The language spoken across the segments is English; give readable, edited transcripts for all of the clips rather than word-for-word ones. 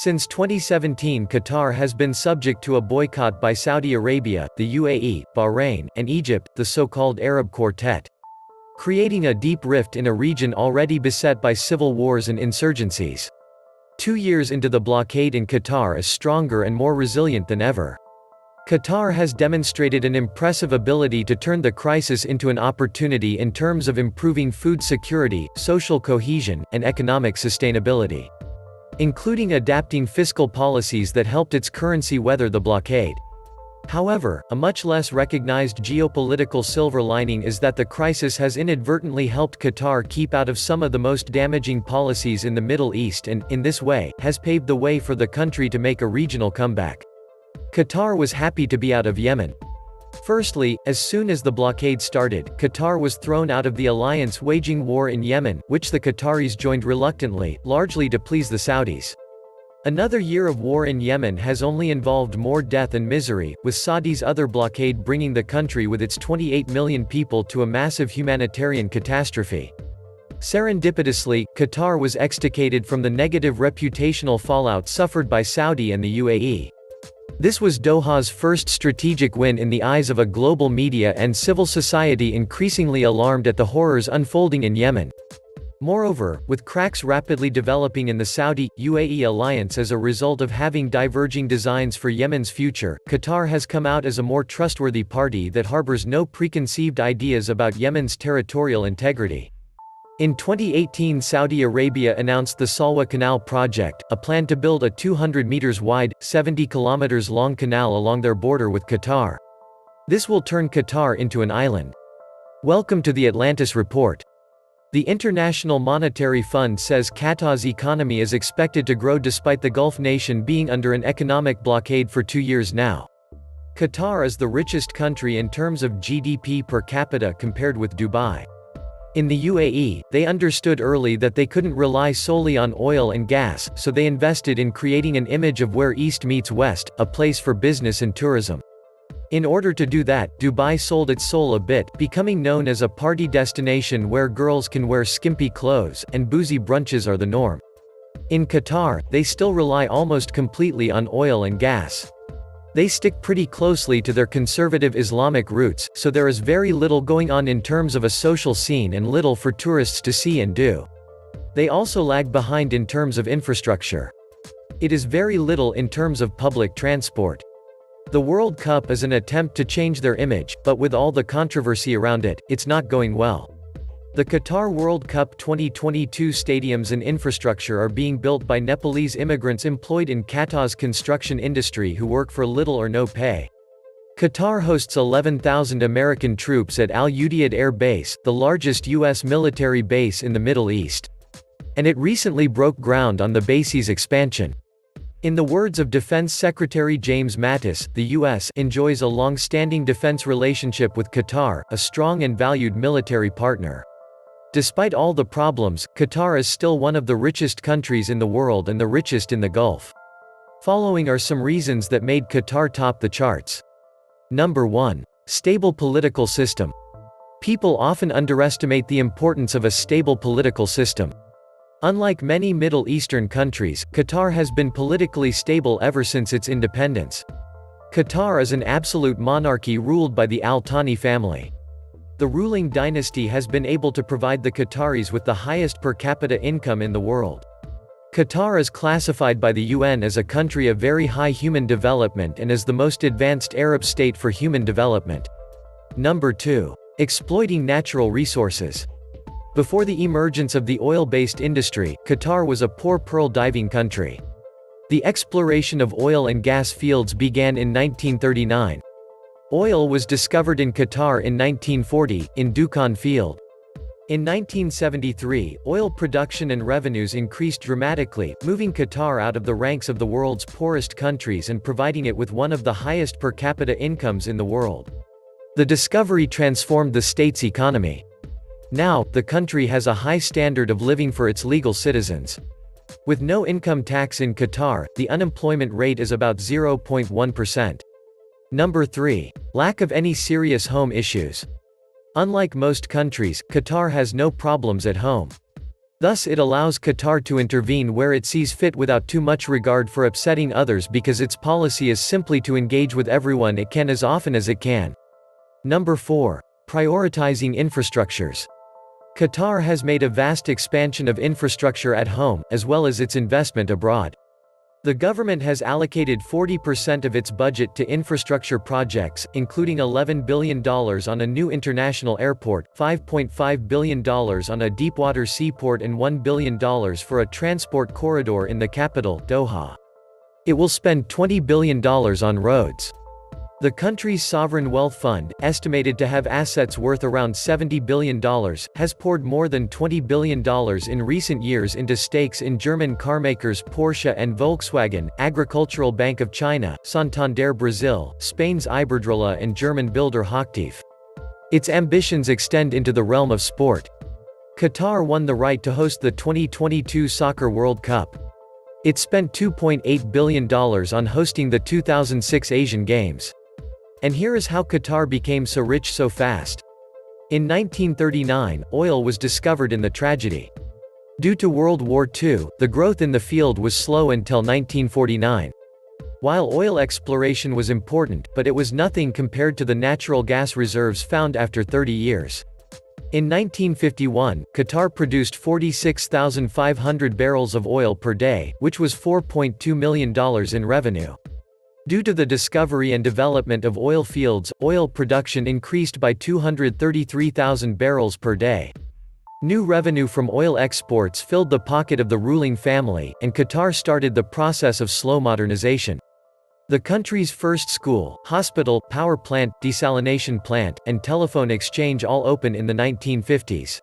Since 2017, Qatar has been subject to a boycott by Saudi Arabia, the UAE, Bahrain, and Egypt, the so-called Arab Quartet, creating a deep rift in a region already beset by civil wars and insurgencies. 2 years into the blockade, in Qatar is stronger and more resilient than ever. Qatar has demonstrated an impressive ability to turn the crisis into an opportunity in terms of improving food security, social cohesion, and economic sustainability, including adapting fiscal policies that helped its currency weather the blockade. However, a much less recognized geopolitical silver lining is that the crisis has inadvertently helped Qatar keep out of some of the most damaging policies in the Middle East and, in this way, has paved the way for the country to make a regional comeback. Qatar was happy to be out of Yemen. Firstly, as soon as the blockade started, Qatar was thrown out of the alliance waging war in Yemen, which the Qataris joined reluctantly, largely to please the Saudis. Another year of war in Yemen has only involved more death and misery, with Saudi's other blockade bringing the country with its 28 million people to a massive humanitarian catastrophe. Serendipitously, Qatar was extricated from the negative reputational fallout suffered by Saudi and the UAE. This was Doha's first strategic win in the eyes of a global media and civil society increasingly alarmed at the horrors unfolding in Yemen. Moreover, with cracks rapidly developing in the Saudi-UAE alliance as a result of having diverging designs for Yemen's future, Qatar has come out as a more trustworthy party that harbors no preconceived ideas about Yemen's territorial integrity. In 2018, Saudi Arabia announced the Salwa Canal project, a plan to build a 200 meters wide, 70 kilometers long canal along their border with Qatar. This will turn Qatar into an island. Welcome to the Atlantis report. The International Monetary Fund says Qatar's economy is expected to grow despite the Gulf nation being under an economic blockade for 2 years now. Qatar is the richest country in terms of GDP per capita compared with Dubai. In the UAE, they understood early that they couldn't rely solely on oil and gas, so they invested in creating an image of where East meets West, a place for business and tourism. In order to do that, Dubai sold its soul a bit, becoming known as a party destination where girls can wear skimpy clothes, and boozy brunches are the norm. In Qatar, they still rely almost completely on oil and gas. They stick pretty closely to their conservative Islamic roots, so there is very little going on in terms of a social scene and little for tourists to see and do. They also lag behind in terms of infrastructure. It is very little in terms of public transport. The World Cup is an attempt to change their image, but with all the controversy around it, it's not going well. The Qatar World Cup 2022 stadiums and infrastructure are being built by Nepalese immigrants employed in Qatar's construction industry who work for little or no pay. Qatar hosts 11,000 American troops at Al Udeid Air Base, the largest U.S. military base in the Middle East. And it recently broke ground on the base's expansion. In the words of Defense Secretary James Mattis, the U.S. enjoys a long-standing defense relationship with Qatar, a strong and valued military partner. Despite all the problems, Qatar is still one of the richest countries in the world and the richest in the Gulf. Following are some reasons that made Qatar top the charts. Number 1. Stable political system. People often underestimate the importance of a stable political system. Unlike many Middle Eastern countries, Qatar has been politically stable ever since its independence. Qatar is an absolute monarchy ruled by the Al Thani family. The ruling dynasty has been able to provide the Qataris with the highest per capita income in the world. Qatar is classified by the UN as a country of very high human development and as the most advanced Arab state for human development. Number 2. Exploiting natural resources. Before the emergence of the oil-based industry, Qatar was a poor pearl diving country. The exploration of oil and gas fields began in 1939. Oil was discovered in Qatar in 1940, in Dukhan Field. In 1973, oil production and revenues increased dramatically, moving Qatar out of the ranks of the world's poorest countries and providing it with one of the highest per capita incomes in the world. The discovery transformed the state's economy. Now, the country has a high standard of living for its legal citizens. With no income tax in Qatar, the unemployment rate is about 0.1%. Number 3. Lack of any serious home issues. Unlike most countries, Qatar has no problems at home. Thus it allows Qatar to intervene where it sees fit without too much regard for upsetting others because its policy is simply to engage with everyone it can as often as it can. Number 4. Prioritizing infrastructures. Qatar has made a vast expansion of infrastructure at home, as well as its investment abroad. The government has allocated 40% of its budget to infrastructure projects, including $11 billion on a new international airport, $5.5 billion on a deepwater seaport and $1 billion for a transport corridor in the capital, Doha. It will spend $20 billion on roads. The country's sovereign wealth fund, estimated to have assets worth around $70 billion, has poured more than $20 billion in recent years into stakes in German carmakers Porsche and Volkswagen, Agricultural Bank of China, Santander Brazil, Spain's Iberdrola and German builder Hochtief. Its ambitions extend into the realm of sport. Qatar won the right to host the 2022 Soccer World Cup. It spent $2.8 billion on hosting the 2006 Asian Games. And here is how Qatar became so rich so fast. In 1939, oil was discovered in the tragedy. Due to World War II, the growth in the field was slow until 1949. While oil exploration was important, but it was nothing compared to the natural gas reserves found after 30 years. In 1951, Qatar produced 46,500 barrels of oil per day, which was $4.2 million in revenue. Due to the discovery and development of oil fields, oil production increased by 233,000 barrels per day. New revenue from oil exports filled the pocket of the ruling family, and Qatar started the process of slow modernization. The country's first school, hospital, power plant, desalination plant, and telephone exchange all opened in the 1950s.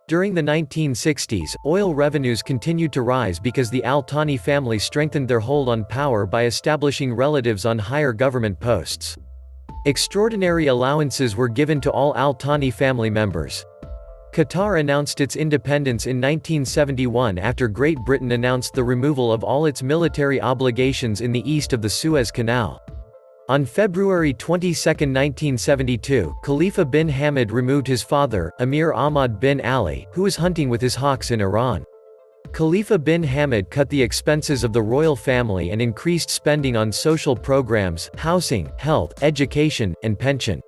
During the 1960s, oil revenues continued to rise because the Al Thani family strengthened their hold on power by establishing relatives on higher government posts. Extraordinary allowances were given to all Al Thani family members. Qatar announced its independence in 1971 after Great Britain announced the removal of all its military obligations in the east of the Suez Canal. On February 22, 1972, Khalifa bin Hamad removed his father, Emir Ahmad bin Ali, who was hunting with his hawks in Iran. Khalifa bin Hamad cut the expenses of the royal family and increased spending on social programs, housing, health, education, and pension.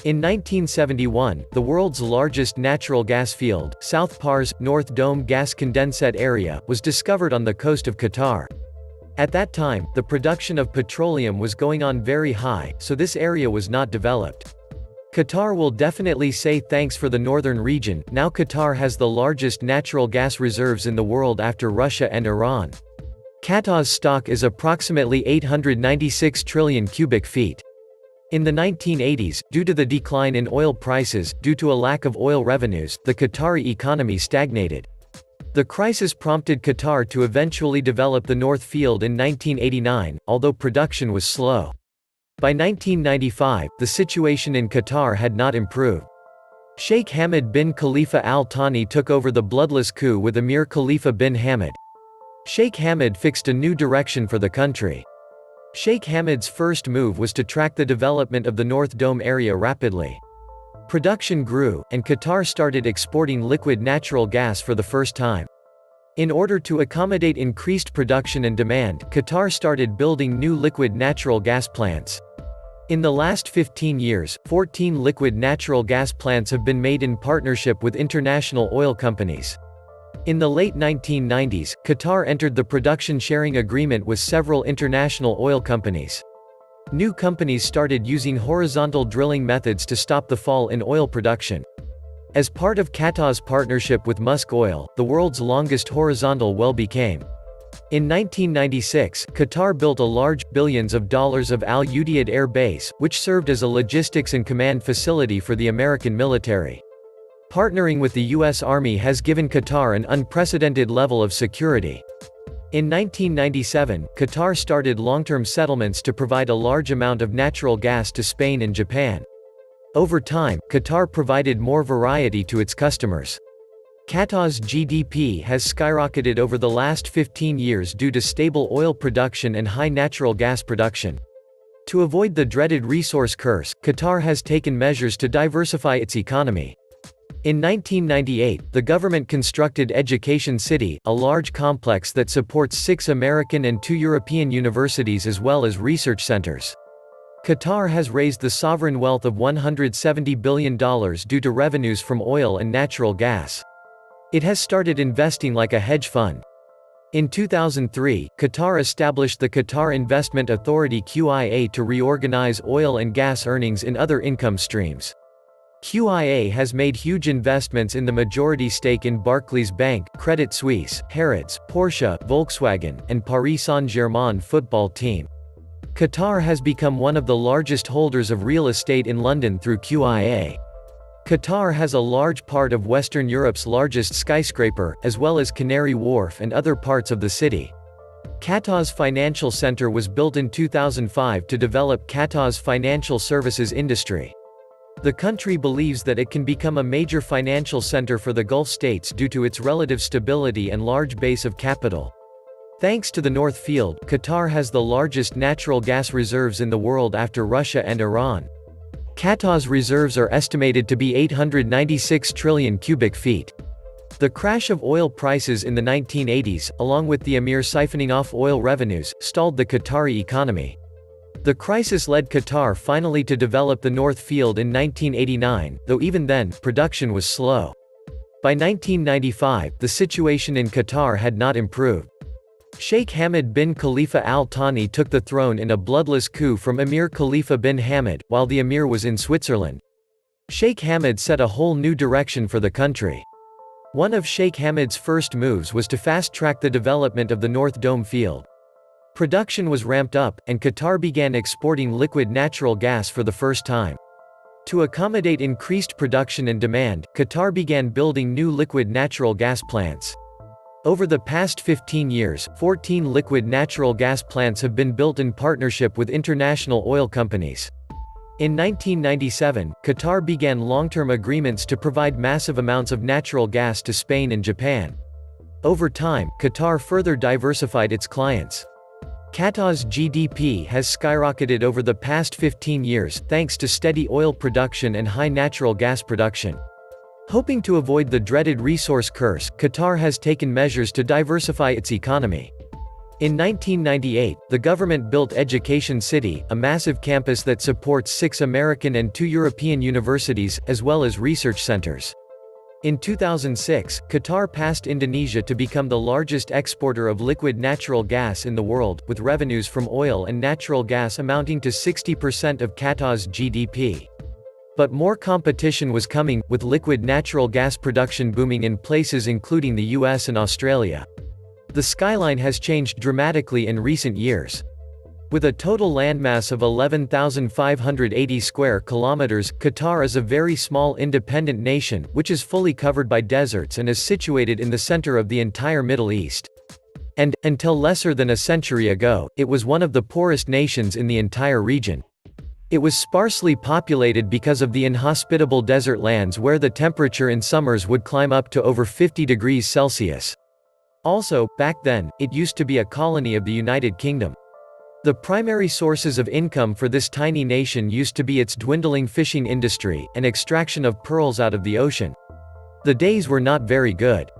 In 1971, the world's largest natural gas field, South Pars, North Dome Gas Condensate Area, was discovered on the coast of Qatar. At that time, the production of petroleum was going on very high, so this area was not developed. Qatar will definitely say thanks for the northern region. Now Qatar has the largest natural gas reserves in the world after Russia and Iran. Qatar's stock is approximately 896 trillion cubic feet. In the 1980s, due to the decline in oil prices, due to a lack of oil revenues, the Qatari economy stagnated. The crisis prompted Qatar to eventually develop the North Field in 1989, although production was slow. By 1995, the situation in Qatar had not improved. Sheikh Hamad bin Khalifa Al Thani took over the bloodless coup with Emir Khalifa bin Hamad. Sheikh Hamad fixed a new direction for the country. Sheikh Hamad's first move was to track the development of the North Dome area rapidly. Production grew, and Qatar started exporting liquid natural gas for the first time. In order to accommodate increased production and demand, Qatar started building new liquid natural gas plants. In the last 15 years, 14 liquid natural gas plants have been made in partnership with international oil companies. In the late 1990s, Qatar entered the production sharing agreement with several international oil companies. New companies started using horizontal drilling methods to stop the fall in oil production. As part of Qatar's partnership with Musk Oil, the world's longest horizontal well became. In 1996, Qatar built a large, billions of dollars of Al Udeid Air Base, which served as a logistics and command facility for the American military. Partnering with the U.S. Army has given Qatar an unprecedented level of security. In 1997, Qatar started long-term settlements to provide a large amount of natural gas to Spain and Japan. Over time, Qatar provided more variety to its customers. Qatar's GDP has skyrocketed over the last 15 years due to stable oil production and high natural gas production. To avoid the dreaded resource curse, Qatar has taken measures to diversify its economy. In 1998, the government constructed Education City, a large complex that supports 6 American and 2 European universities as well as research centers. Qatar has raised the sovereign wealth of $170 billion due to revenues from oil and natural gas. It has started investing like a hedge fund. In 2003, Qatar established the Qatar Investment Authority (QIA) to reorganize oil and gas earnings in other income streams. QIA has made huge investments in the majority stake in Barclays Bank, Credit Suisse, Harrods, Porsche, Volkswagen, and Paris Saint-Germain football team. Qatar has become one of the largest holders of real estate in London through QIA. Qatar has a large part of Western Europe's largest skyscraper, as well as Canary Wharf and other parts of the city. Qatar's financial center was built in 2005 to develop Qatar's financial services industry. The country believes that it can become a major financial center for the Gulf states due to its relative stability and large base of capital. Thanks to the North Field, Qatar has the largest natural gas reserves in the world after Russia and Iran. Qatar's reserves are estimated to be 896 trillion cubic feet. The crash of oil prices in the 1980s, along with the emir siphoning off oil revenues, stalled the Qatari economy. The crisis led Qatar finally to develop the North Field in 1989, though even then, production was slow. By 1995, the situation in Qatar had not improved. Sheikh Hamad bin Khalifa Al Thani took the throne in a bloodless coup from Emir Khalifa bin Hamad, while the emir was in Switzerland. Sheikh Hamad set a whole new direction for the country. One of Sheikh Hamad's first moves was to fast-track the development of the North Dome field. Production was ramped up, and Qatar began exporting liquid natural gas for the first time. To accommodate increased production and demand, Qatar began building new liquid natural gas plants. Over the past 15 years, 14 liquid natural gas plants have been built in partnership with international oil companies. In 1997, Qatar began long-term agreements to provide massive amounts of natural gas to Spain and Japan. Over time, Qatar further diversified its clients. Qatar's GDP has skyrocketed over the past 15 years, thanks to steady oil production and high natural gas production. Hoping to avoid the dreaded resource curse, Qatar has taken measures to diversify its economy. In 1998, the government built Education City, a massive campus that supports 6 American and 2 European universities, as well as research centers. In 2006, Qatar passed Indonesia to become the largest exporter of liquid natural gas in the world, with revenues from oil and natural gas amounting to 60% of Qatar's GDP. But more competition was coming, with liquid natural gas production booming in places including the US and Australia. The skyline has changed dramatically in recent years. With a total landmass of 11,580 square kilometers, Qatar is a very small independent nation, which is fully covered by deserts and is situated in the center of the entire Middle East. And, until lesser than a century ago, it was one of the poorest nations in the entire region. It was sparsely populated because of the inhospitable desert lands where the temperature in summers would climb up to over 50 degrees Celsius. Also, back then, it used to be a colony of the United Kingdom. The primary sources of income for this tiny nation used to be its dwindling fishing industry, and extraction of pearls out of the ocean. The days were not very good.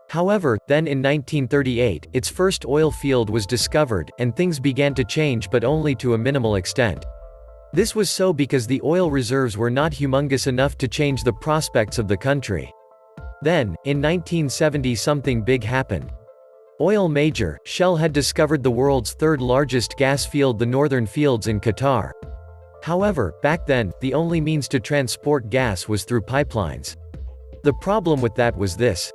However, then in 1938, its first oil field was discovered, and things began to change but only to a minimal extent. This was so because the oil reserves were not humongous enough to change the prospects of the country. Then, in 1970 something big happened. Oil major, Shell had discovered the world's third largest gas field, the northern fields in Qatar. However, back then, the only means to transport gas was through pipelines. The problem with that was this.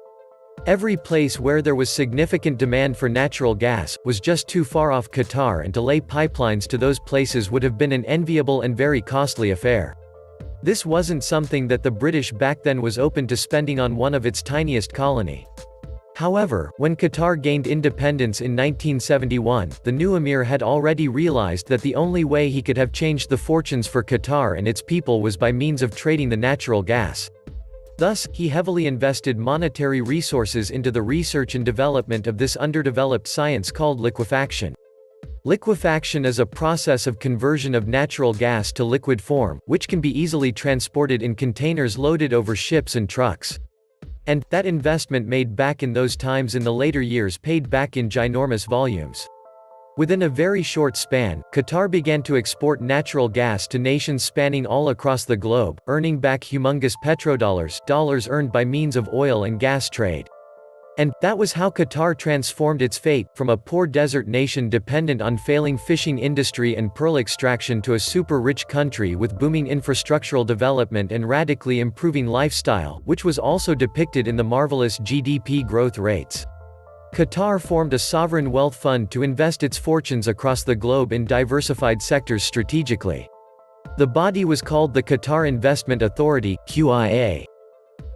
Every place where there was significant demand for natural gas, was just too far off Qatar, and to lay pipelines to those places would have been an enviable and very costly affair. This wasn't something that the British back then was open to spending on one of its tiniest colony. However, when Qatar gained independence in 1971, the new emir had already realized that the only way he could have changed the fortunes for Qatar and its people was by means of trading the natural gas. Thus, he heavily invested monetary resources into the research and development of this underdeveloped science called liquefaction. Liquefaction is a process of conversion of natural gas to liquid form, which can be easily transported in containers loaded over ships and trucks. And that investment made back in those times in the later years paid back in ginormous volumes. Within a very short span, Qatar began to export natural gas to nations spanning all across the globe, earning back humongous petrodollars, dollars earned by means of oil and gas trade. And that was how Qatar transformed its fate, from a poor desert nation dependent on failing fishing industry and pearl extraction to a super-rich country with booming infrastructural development and radically improving lifestyle, which was also depicted in the marvelous GDP growth rates. Qatar formed a sovereign wealth fund to invest its fortunes across the globe in diversified sectors strategically. The body was called the Qatar Investment Authority, QIA.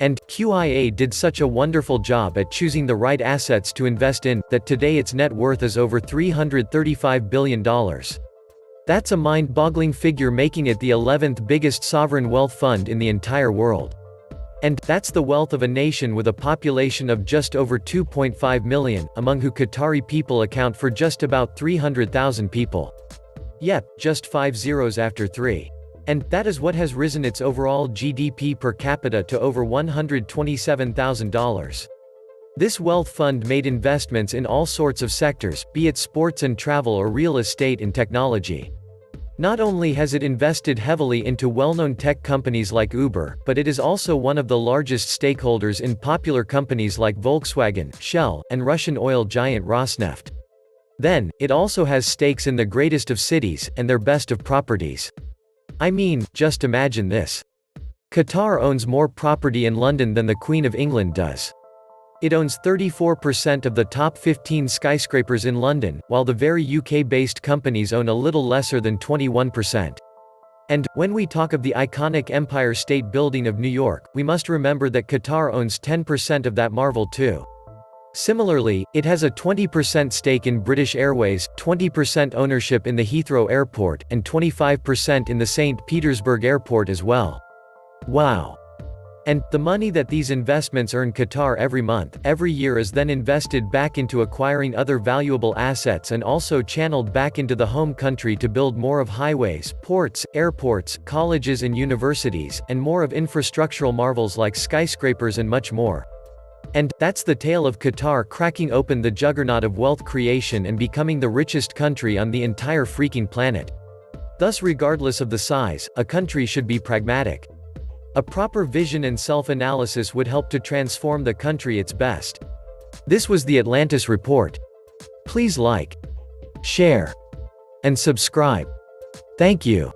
And QIA did such a wonderful job at choosing the right assets to invest in, that today its net worth is over $335 billion. That's a mind-boggling figure, making it the 11th biggest sovereign wealth fund in the entire world. And that's the wealth of a nation with a population of just over 2.5 million, among whom Qatari people account for just about 300,000 people. Yep, just 5 zeros after 3. And that is what has risen its overall GDP per capita to over $127,000. This wealth fund made investments in all sorts of sectors, be it sports and travel or real estate and technology. Not only has it invested heavily into well-known tech companies like Uber, but it is also one of the largest stakeholders in popular companies like Volkswagen, Shell, and Russian oil giant Rosneft. Then, it also has stakes in the greatest of cities, and their best of properties. I mean, just imagine this. Qatar owns more property in London than the Queen of England does. It owns 34% of the top 15 skyscrapers in London, while the very UK-based companies own a little lesser than 21%. And, when we talk of the iconic Empire State Building of New York, we must remember that Qatar owns 10% of that marvel too. Similarly, it has a 20% stake in British Airways, 20% ownership in the Heathrow Airport, and 25% in the St. Petersburg Airport as well. Wow! And, the money that these investments earn Qatar every month, every year is then invested back into acquiring other valuable assets and also channeled back into the home country to build more of highways, ports, airports, colleges and universities, and more of infrastructural marvels like skyscrapers and much more. And, that's the tale of Qatar cracking open the juggernaut of wealth creation and becoming the richest country on the entire freaking planet. Thus, regardless of the size, a country should be pragmatic. A proper vision and self-analysis would help to transform the country its best. This was the Atlantis Report. Please like, share, and subscribe. Thank you.